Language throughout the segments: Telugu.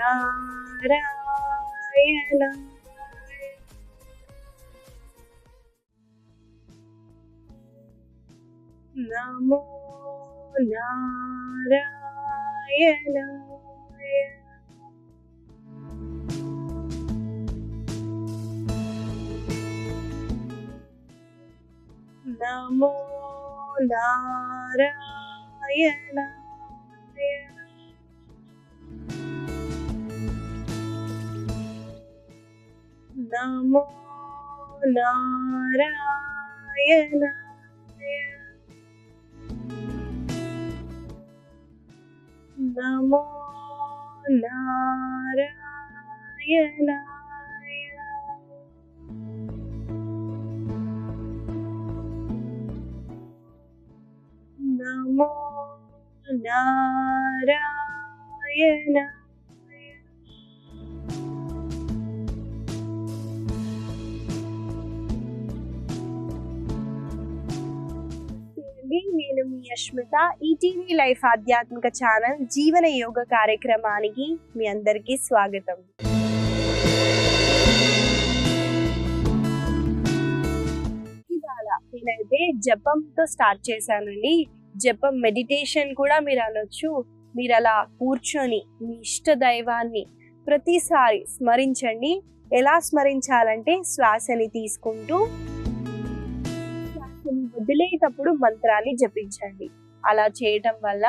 నారాయణ నమో నారాయణ నమో నారాయణ నమో నారాయణ నమో నారాయణ నమో నారాయణ నేను మీ అశ్మిత ఈటీవీ లైఫ్ ఆధ్యాత్మిక ఛానల్ జీవన యోగ కార్యక్రమానికి మీ అందరికీ స్వాగతం. ఇవాళ నేనైతే జపంతో స్టార్ట్ చేశానండి. జపం మెడిటేషన్ కూడా మీరు అనొచ్చు. మీరు అలా కూర్చొని మీ ఇష్ట దైవాన్ని ప్రతిసారి స్మరించండి. ఎలా స్మరించాలంటే శ్వాసని తీసుకుంటూ వదిలేటప్పుడు మంత్రాన్ని జపించండి. అలా చేయటం వల్ల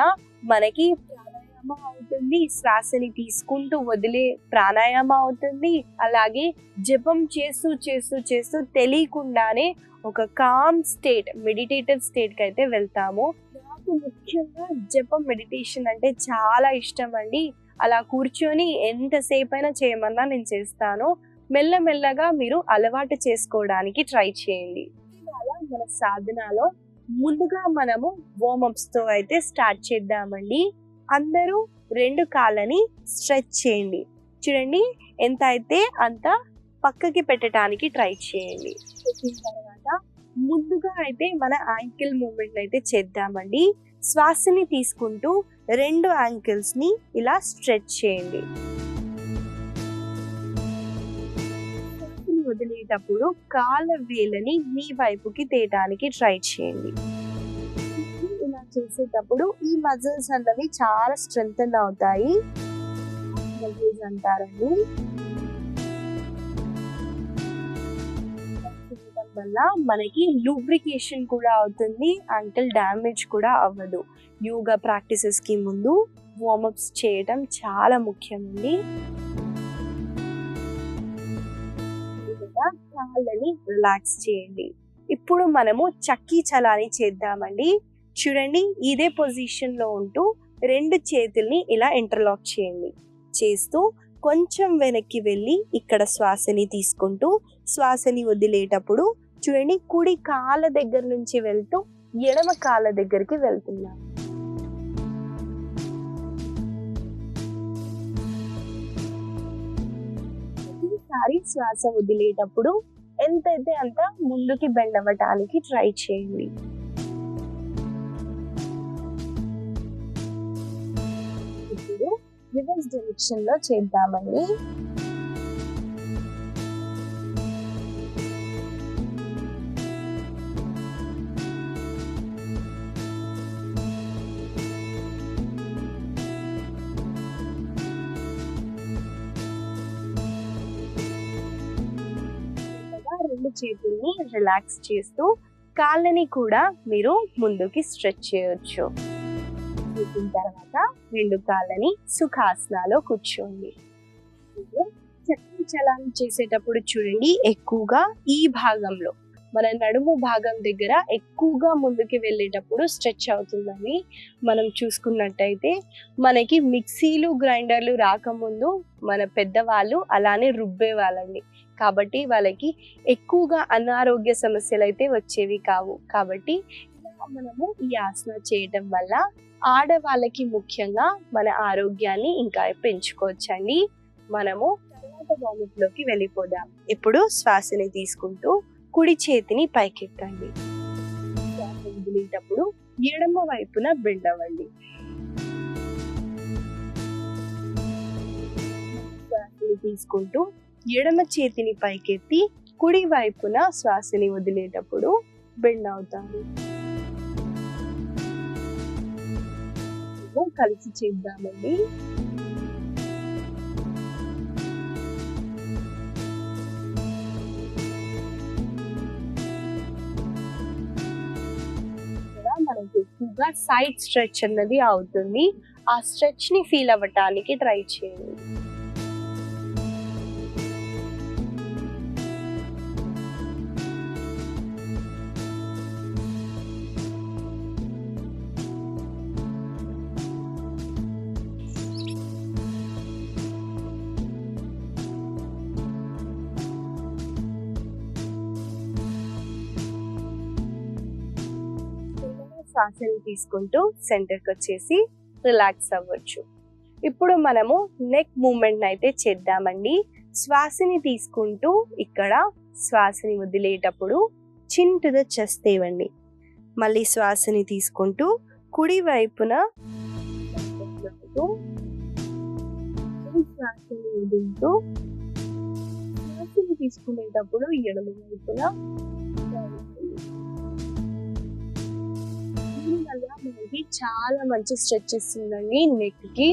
మనకి ప్రాణాయామ అవుతుంది, శ్వాసని తీసుకుంటూ వదిలే ప్రాణాయామ అవుతుంది. అలాగే జపం చేస్తూ చేస్తూ చేస్తూ తెలియకుండానే ఒక కామ్ స్టేట్, మెడిటేటివ్ స్టేట్కి అయితే వెళ్తాము. నాకు ముఖ్యంగా జపం మెడిటేషన్ అంటే చాలా ఇష్టం అండి. అలా కూర్చొని ఎంతసేపు అయినా చేయమన్నా నేను చేస్తాను. మెల్లమెల్లగా మీరు అలవాటు చేసుకోవడానికి ట్రై చేయండి. మన సాధనలో ముందుగా మనము వార్మప్స్ తో అయితే స్టార్ట్ చేద్దామండి. అందరూ 2 కాళ్ళని స్ట్రెచ్ చేయండి. చూడండి, ఎంత అయితే అంత పక్కకి పెట్టడానికి ట్రై చేయండి. పెట్టిన తర్వాత ముందుగా అయితే మన యాంకిల్ మూమెంట్ అయితే చేద్దామండి. శ్వాసని తీసుకుంటూ 2 యాంకిల్స్ ని ఇలా స్ట్రెచ్ చేయండి. వదిలేటప్పుడు కాళ్ళ వేలని మీ వైపుకి తేయడానికి ట్రై చేయండి. ఇలా చేసేటప్పుడు ఈ మజిల్స్ అన్నవి చాలా స్ట్రెంగ్తన్ అవుతాయి. మజిల్స్ అంటారండి. చేయడం వల్ల మనకి లూబ్రికేషన్ కూడా అవుతుంది, యాంకిల్ డ్యామేజ్ కూడా అవ్వదు. యోగా ప్రాక్టీసెస్ కి ముందు వార్మప్స్ చేయడం చాలా ముఖ్యమండి. కాళ్ళని రిలాక్స్ చేయండి. ఇప్పుడు మనము చక్కీ చలాని చేద్దామండి. చూడండి, ఇదే పొజిషన్ లో ఉంటూ 2 చేతుల్ని ఇలా ఇంటర్లాక్ చేయండి. చేస్తూ కొంచెం వెనక్కి వెళ్ళి ఇక్కడ శ్వాసని తీసుకుంటూ శ్వాసని వదిలేటప్పుడు చూడండి, కుడి కాళ్ళ దగ్గర నుంచి వెళ్తూ ఎడమ కాళ్ళ దగ్గరికి వెళ్తున్నాం. శ్వాస వదిలేటప్పుడు ఎంతైతే అంత ముందుకి బెండ్ అవ్వటానికి ట్రై చేయండి. ఇప్పుడు రివర్స్ డైరెక్షన్ లో చేద్దామండి. చేతుల్ని రిలాక్స్ చేస్తూ కాళ్ళని కూడా మీరు ముందుకి స్ట్రెచ్ చేయొచ్చు. చేసిన తర్వాత 2 కాళ్ళని సుఖాసనాలో కూర్చోండి. చక్కీ చలాన్ని చేసేటప్పుడు చూడండి, ఎక్కువగా ఈ భాగంలో మన నడుము భాగం దగ్గర ఎక్కువగా ముందుకి వెళ్ళేటప్పుడు స్ట్రెచ్ అవుతుందని మనం చూసుకున్నట్టయితే, మనకి మిక్సీలు గ్రైండర్లు రాకముందు మన పెద్దవాళ్ళు అలానే రుబ్బేవాళ్ళండి. కాబట్టి వాళ్ళకి ఎక్కువగా అనారోగ్య సమస్యలు అయితే వచ్చేవి కావు. కాబట్టి మనము ఈ ఆసన చేయటం వల్ల ఆడవాళ్ళకి ముఖ్యంగా మన ఆరోగ్యాన్ని ఇంకా పెంచుకోవచ్చండి. మనము తర్వాత వార్మప్లోకి వెళ్ళిపోదాం. ఇప్పుడు శ్వాసని తీసుకుంటూ కుడి చేతిని పైకెత్తండి. శ్వాస వదిలేటప్పుడు ఎడమ వైపున బెండ్ అవ్వండి. శ్వాసని తీసుకుంటూ ఎడమ చేతిని పైకెత్తి కుడి వైపున శ్వాసని వదిలేటప్పుడు బెండ్ అవుతారు. కలిసి చేద్దామండి. మనకి ఎక్కువగా సైడ్ స్ట్రెచ్ అన్నది అవుతుంది. ఆ స్ట్రెచ్ ని ఫీల్ అవ్వటానికి ట్రై చేయండి. శ్వాసని తీసుకుంటూ సెంటర్కి వచ్చేసి రిలాక్స్ అవ్వచ్చు. ఇప్పుడు మనము నెక్ మూమెంట్ అయితే చేద్దామండి. శ్వాసని తీసుకుంటూ ఇక్కడ శ్వాసని వదిలేటప్పుడు చిన్ టు ద చెస్ట్ ఇవ్వండి. మళ్ళీ శ్వాసని తీసుకుంటూ కుడి వైపున శ్వాసని వదులుతూ శ్వాసని తీసుకునేటప్పుడు ఎడమ వైపున మనకి చాలా మంచి స్ట్రెచ్ ఇస్తుందండి నెక్ కి.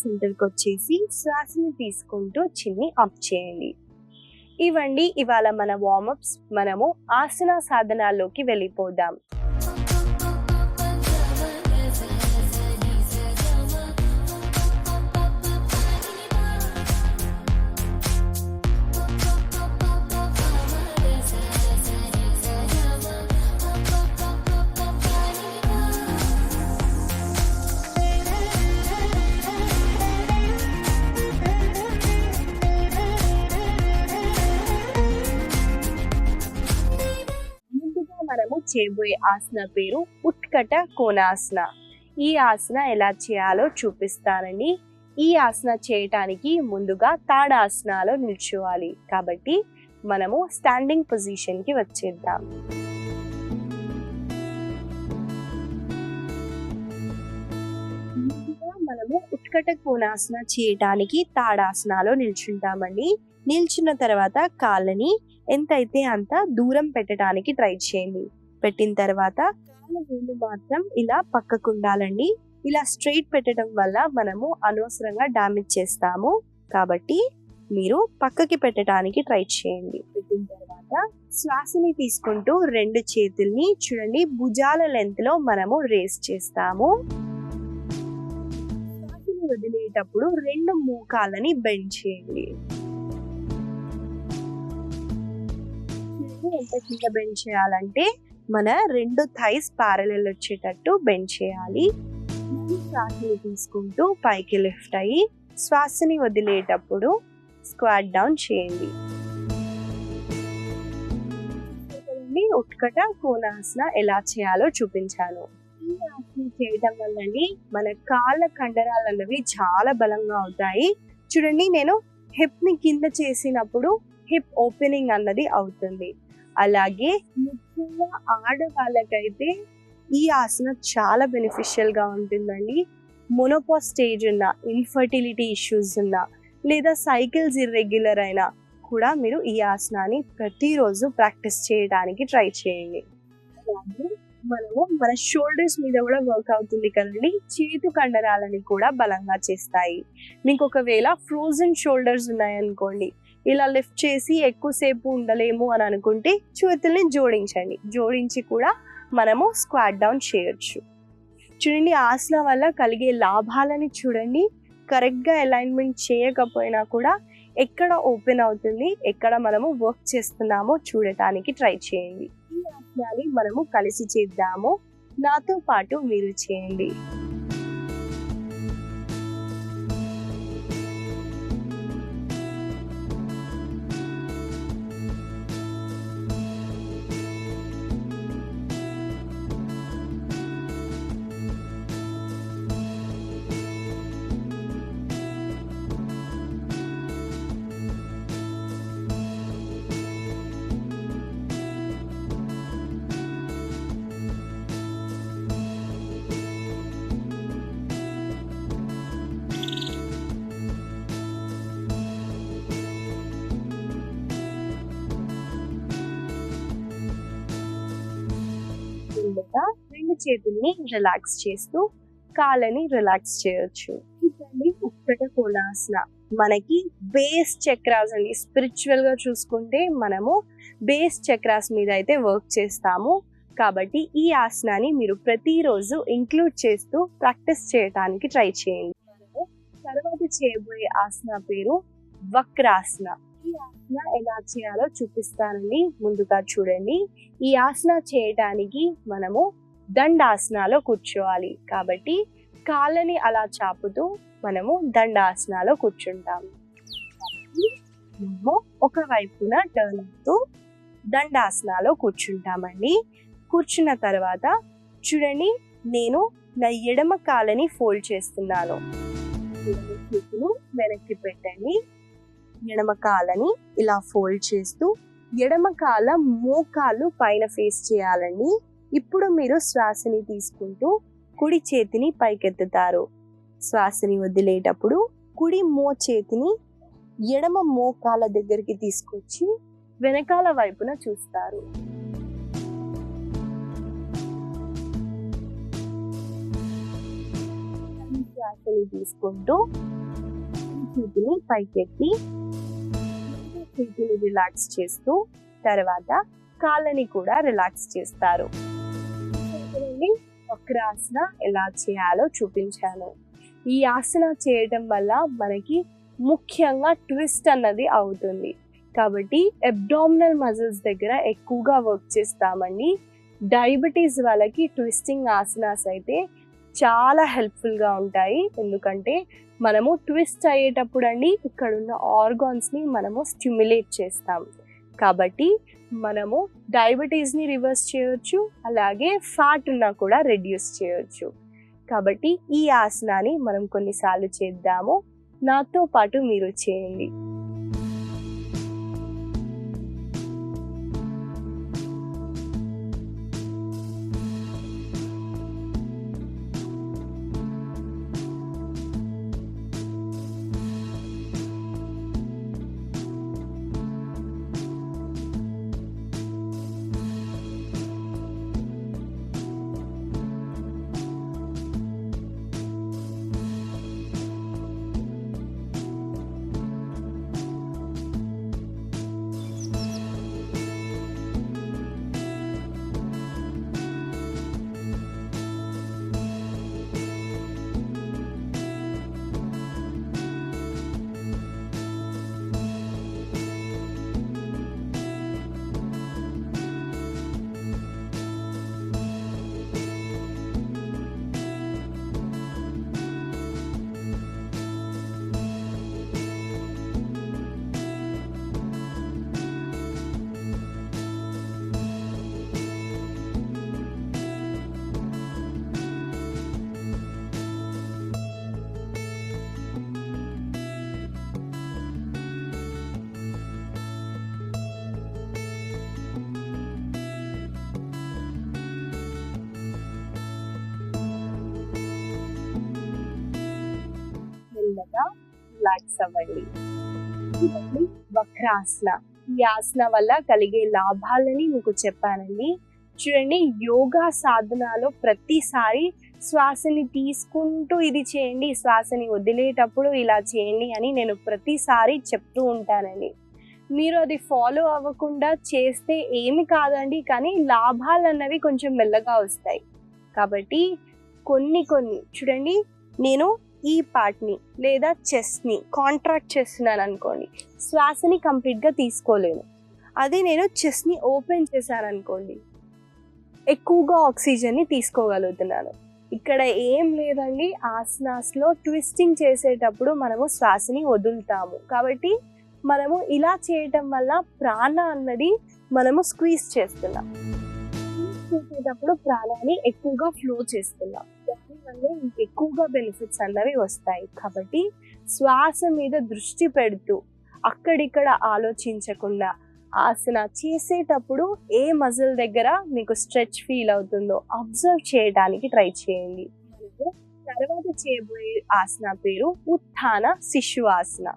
సెంటర్కి వచ్చేసి శ్వాసని తీసుకుంటూ చిన్ని అప్ చేయండి. ఇవండి ఇవాళ మన వార్మప్స్. మనము ఆసన సాధనాల్లోకి వెళ్ళిపోదాం. మనము చేయబోయే ఆసన పేరు ఉత్కట కోణాసన. ఈ ఆసన ఎలా చేయాలో చూపిస్తానండి. ఈ ఆసన చేయటానికి ముందుగా తాడాసనాలో నిల్చోవాలి. కాబట్టి మనము స్టాండింగ్ పొజిషన్ కి వచ్చేద్దాం. ముందుగా మనము ఉత్కట కోణాసన చేయటానికి తాడాసనాలో నిల్చుంటామండి. నిల్చున్న తర్వాత కాళ్ళని ఎంతైతే అంత దూరం పెట్టడానికి ట్రై చేయండి. పెట్టిన తర్వాత కాళ్ళ వేళ్ళు మాత్రం ఇలా పక్కకు ఉండాలండి. ఇలా స్ట్రైట్ పెట్టడం వల్ల మనము అనవసరంగా డ్యామేజ్ చేస్తాము. కాబట్టి మీరు పక్కకి పెట్టడానికి ట్రై చేయండి. పెట్టిన తర్వాత శ్వాసని తీసుకుంటూ రెండు చేతుల్ని చూడండి భుజాల లెంత్ లో మనము రేస్ చేస్తాము. శ్వాసని వదిలేటప్పుడు రెండు మోకాళ్ళని బెండ్ చేయండి. ఎంత కింద బెండ్ చేయాలంటే మన రెండు థైస్ ప్యారలల్ వచ్చేటట్టు బెండ్ చేయాలి. శ్వాసని తీసుకుంటూ పైకి లిఫ్ట్ అయ్యి శ్వాసని వదిలేటప్పుడు స్క్వాట్ డౌన్ చేయండి. ఉత్కట కోణాసన ఎలా చేయాలో చూపించాను. ఈ ఆసన చేయడం వల్లండి మన కాళ్ళ కండరాలు అన్నవి చాలా బలంగా అవుతాయి. చూడండి నేను హిప్ ని కింద చేసినప్పుడు హిప్ ఓపెనింగ్ అన్నది అవుతుంది. అలాగే ముఖ్యంగా ఆడవాళ్ళకైతే ఈ ఆసన చాలా బెనిఫిషియల్ గా ఉంటుందండి. మొనోపాజ్ స్టేజ్ ఉన్న, ఇన్ఫర్టిలిటీ ఇష్యూస్ ఉన్న, లేదా సైకిల్స్ ఇర్రెగ్యులర్ అయినా కూడా మీరు ఈ ఆసనాన్ని ప్రతిరోజు ప్రాక్టీస్ చేయడానికి ట్రై చేయండి. అలాగే మనము మన షోల్డర్స్ మీద కూడా వర్క్ అవుతుంది కదండి. చేతు కండరాలని కూడా బలంగా చేస్తాయి. మీకు ఒకవేళ ఫ్రోజన్ షోల్డర్స్ ఉన్నాయనుకోండి, ఇలా లిఫ్ట్ చేసి ఎక్కువసేపు ఉండలేము అని అనుకుంటే చేతుల్ని జోడించండి. జోడించి కూడా మనము స్క్వాట్ డౌన్ చేయొచ్చు. చూడండి ఆసన వల్ల కలిగే లాభాలని చూడండి. కరెక్ట్గా అలైన్మెంట్ చేయకపోయినా కూడా ఎక్కడ ఓపెన్ అవుతుంది, ఎక్కడ మనము వర్క్ చేస్తున్నామో చూడటానికి ట్రై చేయండి. ఈ ఆసనాన్ని మనము కలిసి చేద్దాము. నాతో పాటు మీరు చేయండి. తర్వాత రెండు చేతుల్ని రిలాక్స్ చేస్తూ కాళ్ళని రిలాక్స్ చేయొచ్చు. ఇదండి ఉక్కట కోణాసన. మనకి బేస్ చక్రాస్ అండి. స్పిరిచువల్ గా చూసుకుంటే మనము బేస్ చక్రాస్ మీద అయితే వర్క్ చేస్తాము. కాబట్టి ఈ ఆసనాన్ని మీరు ప్రతిరోజు ఇంక్లూడ్ చేస్తూ ప్రాక్టీస్ చేయడానికి ట్రై చేయండి. మనము తర్వాత చేయబోయే ఆసన పేరు వక్రాసన. ఈ ఆసన ఎలా చేయాలో చూపిస్తానండి. ముందుగా చూడండి. ఈ ఆసన చేయటానికి మనము దండాసనాలో కూర్చోవాలి. కాబట్టి కాళ్ళని అలా చాపుతూ మనము దండాసనాలో కూర్చుంటాము. మనము ఒక వైపున టర్న్ అవుతూ దండాసనాలో కూర్చుంటామండి. కూర్చున్న తర్వాత చూడండి, నేను నా ఎడమ కాళ్ళని ఫోల్డ్ చేస్తున్నాను. చేతులు వెనక్కి పెట్టండి. ఎడమ కాళ్ళని ఇలా ఫోల్డ్ చేస్తూ ఎడమ కాళ్ళ మోకాళ్ళు పైన ఫేస్ చేయాలండి. ఇప్పుడు మీరు శ్వాసని తీసుకుంటూ కుడి చేతిని పైకెత్తుతారు. శ్వాసని వదిలేటప్పుడు కుడి చేతిని ఎడమ మోకాళ్ళ దగ్గరికి తీసుకొచ్చి వెనకాల వైపున చూస్తారు. శ్వాసని తీసుకుంటూ చేతిని పైకెత్తి చేతిని రిలాక్స్ చేస్తూ తర్వాత కాళ్ళని కూడా రిలాక్స్ చేస్తారు. వక్రాసన ఎలా చేయాలో చూపించాను. ఈ ఆసన చేయటం వల్ల మనకి ముఖ్యంగా ట్విస్ట్ అన్నది అవుతుంది. కాబట్టి అబ్డామినల్ మజిల్స్ దగ్గర ఎక్కువగా వర్క్ చేస్తామండి. డయాబెటీస్ వాళ్ళకి ట్విస్టింగ్ ఆసనాస్ అయితే చాలా హెల్ప్ఫుల్గా ఉంటాయి. ఎందుకంటే మనము ట్విస్ట్ అయ్యేటప్పుడు అండి ఇక్కడున్న ఆర్గాన్స్ని మనము స్టిమ్యులేట్ చేస్తాం. కాబట్టి మనము డయాబెటీస్ని రివర్స్ చేయొచ్చు, అలాగే ఫ్యాట్ ఉన్నా కూడా రెడ్యూస్ చేయొచ్చు. కాబట్టి ఈ ఆసనాన్ని మనం కొన్నిసార్లు చేద్దాము. నాతో పాటు మీరు చేయండి. రిలాక్స్ అవ్వండి. ఇవన్నీ వక్రాసన. ఈ ఆసన వల్ల కలిగే లాభాలని మీకు చెప్పానండి. చూడండి, యోగా సాధనాలో ప్రతిసారి శ్వాసని తీసుకుంటూ ఇది చేయండి, శ్వాసని వదిలేటప్పుడు ఇలా చేయండి అని నేను ప్రతిసారి చెప్తూ ఉంటానండి. మీరు అది ఫాలో అవ్వకుండా చేస్తే ఏమి కాదండి, కానీ లాభాలు అన్నవి కొంచెం మెల్లగా వస్తాయి. కాబట్టి కొన్ని చూడండి, నేను ఈ పార్ట్ని లేదా చెస్ట్ని కాంట్రాక్ట్ చేస్తున్నాను అనుకోండి, శ్వాసని కంప్లీట్గా తీసుకోలేను. అదే నేను చెస్ట్ని ఓపెన్ చేశాను అనుకోండి, ఎక్కువగా ఆక్సిజన్ని తీసుకోగలుగుతున్నాను. ఇక్కడ ఏం లేదండి, ఆసనాస్లో ట్విస్టింగ్ చేసేటప్పుడు మనము శ్వాసని వదులుతాము. కాబట్టి మనము ఇలా చేయటం వల్ల ప్రాణ అన్నది మనము స్క్వీజ్ చేస్తున్నాం. చేసేటప్పుడు ప్రాణాన్ని ఎక్కువగా ఫ్లో చేస్తున్నాం. దానివల్ల ఎక్కువగా బెనిఫిట్స్ అన్నవి వస్తాయి. కాబట్టి శ్వాస మీద దృష్టి పెడుతూ అక్కడిక్కడ ఆలోచించకుండా ఆసన చేసేటప్పుడు ఏ మజిల్ దగ్గర మీకు స్ట్రెచ్ ఫీల్ అవుతుందో అబ్జర్వ్ చేయడానికి ట్రై చేయండి. తర్వాత చేయబోయే ఆసన పేరు ఉత్థాన శిశువాసన.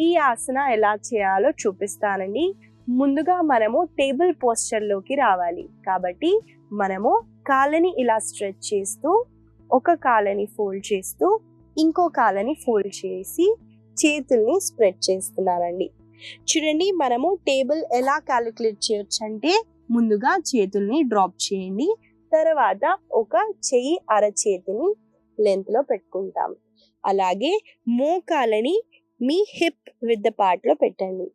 ఈ ఆసన ఎలా చేయాలో చూపిస్తానండి. ముందుగా మనము టేబుల్ పోస్చర్లోకి రావాలి. కాబట్టి మనము కాళ్ళని ఇలా స్ట్రెచ్ చేస్తూ ఒక కాళ్ళని ఫోల్డ్ చేస్తూ ఇంకో కాళ్ళని ఫోల్డ్ చేసి చేతుల్ని స్ప్రెడ్ చేస్తున్నానండి. చూడండి, మనము టేబుల్ ఎలా క్యాలిక్యులేట్ చేయొచ్చు అంటే ముందుగా చేతుల్ని డ్రాప్ చేయండి, తర్వాత ఒక చెయ్యి అరచేతిని లెంత్ లో పెట్టుకుంటాం. అలాగే మోకాలని మీ హిప్ విత్ పార్ట్ లో పెట్టండి.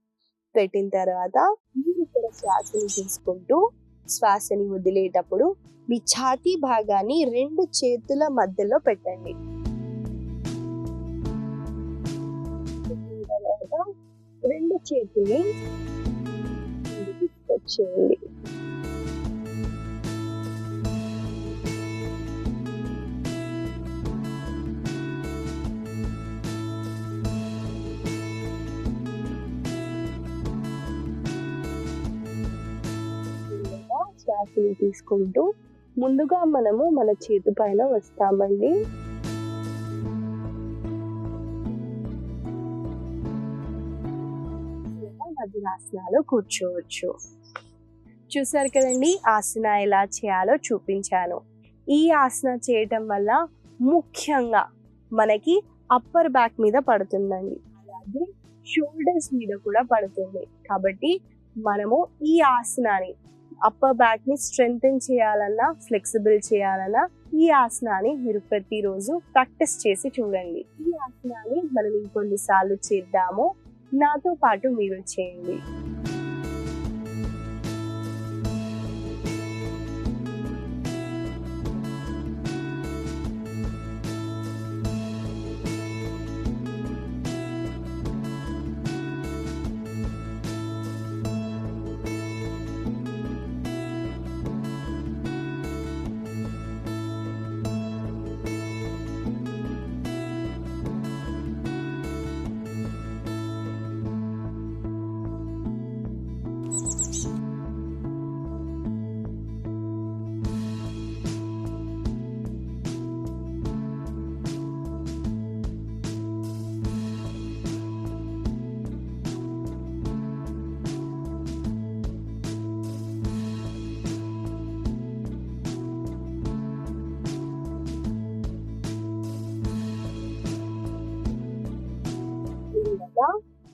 పెట్టిన తర్వాత మీరు ఇక్కడ శ్వాసని తీసుకుంటూ శ్వాసని వదిలేటప్పుడు మీ ఛాతీ భాగాన్ని 2 చేతుల మధ్యలో పెట్టండి. తర్వాత 2 చేతుల్ని చేయండి. శ్వాసని తీసుకుంటూ ముందుగా మనము మన చేతి పైన వస్తామండి. వజ్రాసనాలు కూర్చోవచ్చు. చూసారు కదండి, ఆసన ఎలా చేయాలో చూపించాను. ఈ ఆసన చేయటం వల్ల ముఖ్యంగా మనకి అప్పర్ బ్యాక్ మీద పడుతుందండి, అలాగే షోల్డర్స్ మీద కూడా పడుతుంది. కాబట్టి మనము ఈ ఆసనాన్ని అప్పర్ బ్యాక్ ని స్ట్రెంగ్తెన్ చేయాలన్నా, ఫ్లెక్సిబుల్ చేయాలన్నా ఈ ఆసనాన్ని మీరు ప్రతిరోజు ప్రాక్టీస్ చేసి చూడండి. ఈ ఆసనాన్ని మనం ఇంకొన్నిసార్లు చేద్దాము. నాతో పాటు మీరు చేయండి.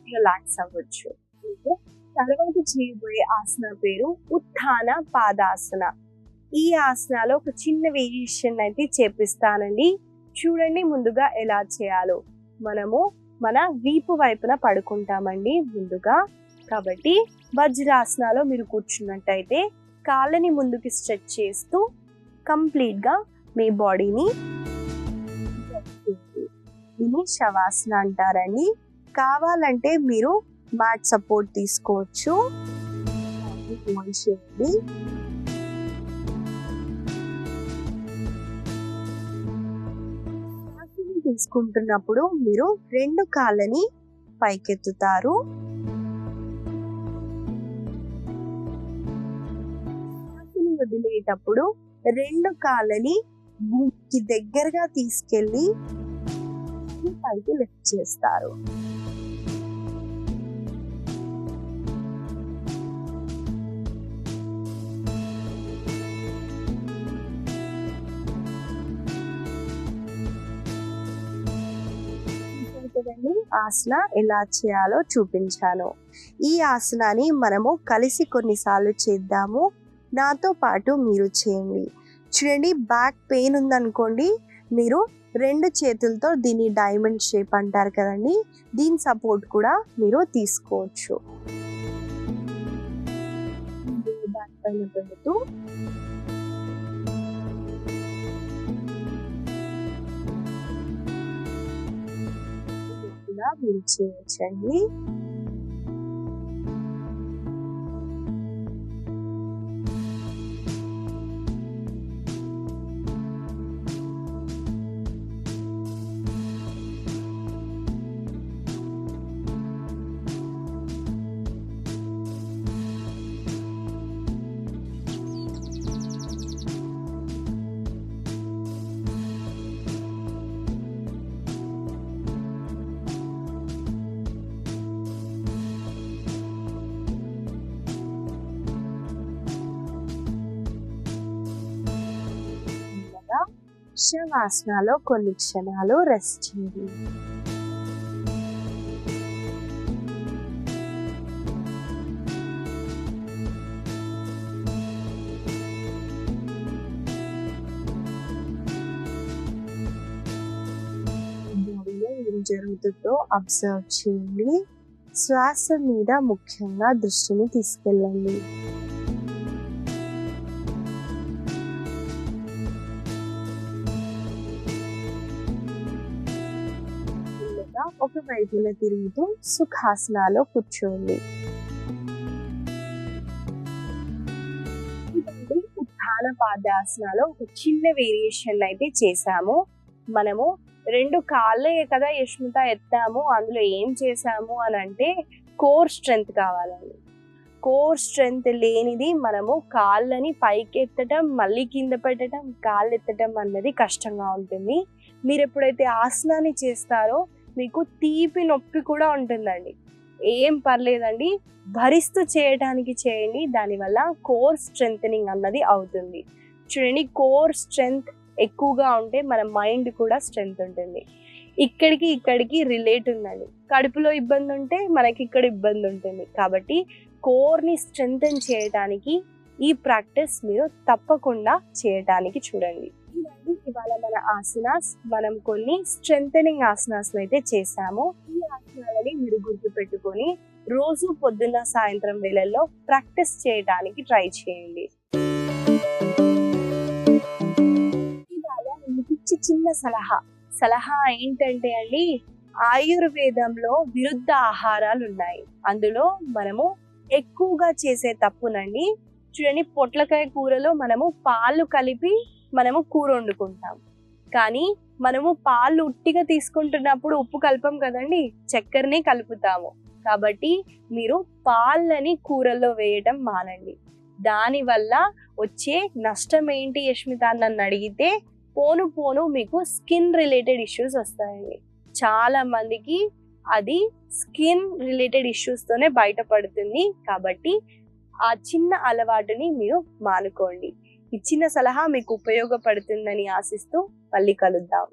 రిలాక్స్ అవ్వచ్చు. తర్వాత చేయబోయే ఆసన పేరు ఉత్థాన పాదాసన. ఈ ఆసనాలో ఒక చిన్న వేరియేషన్ అయితే చేపిస్తానండి. చూడండి ముందుగా ఎలా చేయాలో. మనము మన వీపు వైపున పడుకుంటామండి ముందుగా. కాబట్టి వజ్రాసనాలో మీరు కూర్చున్నట్టయితే కాళ్ళని ముందుకి స్ట్రెచ్ చేస్తూ కంప్లీట్ గా మీ బాడీని, దీన్ని శవాసన అంటారండి. కావాలంటే మీరు మ్యాట్ సపోర్ట్ తీసుకోవచ్చు. చేయండి. శ్వాసని తీసుకుంటున్నప్పుడు మీరు 2 కాళ్ళని పైకెత్తుతారు. శ్వాసని వదిలేటప్పుడు 2 కాళ్ళని భూమికి దగ్గరగా తీసుకెళ్ళి పైకి లిఫ్ట్ చేస్తారు. ఆసన ఎలా చేయాలో చూపించాను. ఈ ఆసనాన్ని మనము కలిసి కొన్నిసార్లు చేద్దాము. నాతో పాటు మీరు చేయండి. చూడండి, బ్యాక్ పెయిన్ ఉందనుకోండి, మీరు 2 చేతులతో దీన్ని డైమండ్ షేప్ అంటారు కదండి, దీని సపోర్ట్ కూడా మీరు తీసుకోవచ్చు. బ్యాక్ పైన పెడుతూ మీరు చేయొచ్చండి. శవాసనాలో కొన్ని క్షణాలు రెస్ట్ చేయండి. బాడీలో ఏం జరుగుతుందో అబ్జర్వ్ చేయండి. శ్వాస మీద ముఖ్యంగా దృష్టిని తీసుకెళ్ళండి. ఒక వైపున తిరుగుతూ సుఖాసనాలో కూర్చోండి. ఇదండి ఉత్థాన పాదాసనాలో ఒక చిన్న వేరియేషన్ అయితే చేసాము. మనము 2 కాళ్ళే కదా యష్మిత ఎత్తాము, అందులో ఏం చేసాము అని అంటే కోర్ స్ట్రెంగ్త్ కావాలండి. కోర్ స్ట్రెంగ్త్ లేనిది మనము కాళ్ళని పైకి ఎత్తటం, మళ్ళీ కింద పెట్టడం, కాళ్ళు ఎత్తటం అన్నది కష్టంగా ఉంటుంది. మీరు ఎప్పుడైతే ఆసనాన్ని చేస్తారో మీకు తీపి నొప్పి కూడా ఉంటుందండి. ఏం పర్లేదండి, భరిస్తూ చేయడానికి చేయండి. దానివల్ల కోర్ స్ట్రెంథనింగ్ అన్నది అవుతుంది. చూడండి, కోర్ స్ట్రెంగ్త్ ఎక్కువగా ఉంటే మన మైండ్ కూడా స్ట్రెంగ్త్ ఉంటుంది. ఇక్కడికి రిలేట్ ఉందండి. కడుపులో ఇబ్బంది ఉంటే మనకి ఇక్కడ ఇబ్బంది ఉంటుంది. కాబట్టి కోర్ని స్ట్రెంథన్ చేయడానికి ఈ ప్రాక్టీస్ మీరు తప్పకుండా చేయడానికి చూడండి. ఇదండి ఇవాళ మన ఆసనాస్. మనం కొన్ని స్ట్రెంథనింగ్ ఆసనాస్ అయితే చేసాము. ఈ ఆసనాలని మీరు గుర్తుపెట్టుకొని రోజు పొద్దున్న సాయంత్రం వేళల్లో ప్రాక్టీస్ చేయడానికి ట్రై చేయండి. ఇవాళ మీకు చిన్న సలహా ఏంటంటే అండి, ఆయుర్వేదంలో విరుద్ధ ఆహారాలు ఉన్నాయి. అందులో మనము ఎక్కువగా చేసే తప్పునండి. చూడండి, పొట్లకాయ కూరలో మనము పాలు కలిపి మనము కూర వండుకుంటాం. కానీ మనము పాలు ఉట్టిగా తీసుకుంటున్నప్పుడు ఉప్పు కలపం కదండి, చక్కెరనే కలుపుతాము. కాబట్టి మీరు పాలని కూరల్లో వేయటం మానండి. దానివల్ల వచ్చే నష్టం ఏంటి యష్మిత నన్ను అడిగితే, పోను మీకు స్కిన్ రిలేటెడ్ ఇష్యూస్ వస్తాయండి. చాలా మందికి అది స్కిన్ రిలేటెడ్ ఇష్యూస్తోనే బయటపడుతుంది. కాబట్టి ఆ చిన్న అలవాటుని మీరు మానుకోండి. ఈ చిన్న సలహా మీకు ఉపయోగపడుతుందని ఆశిస్తూ మళ్ళీ కలుద్దాం.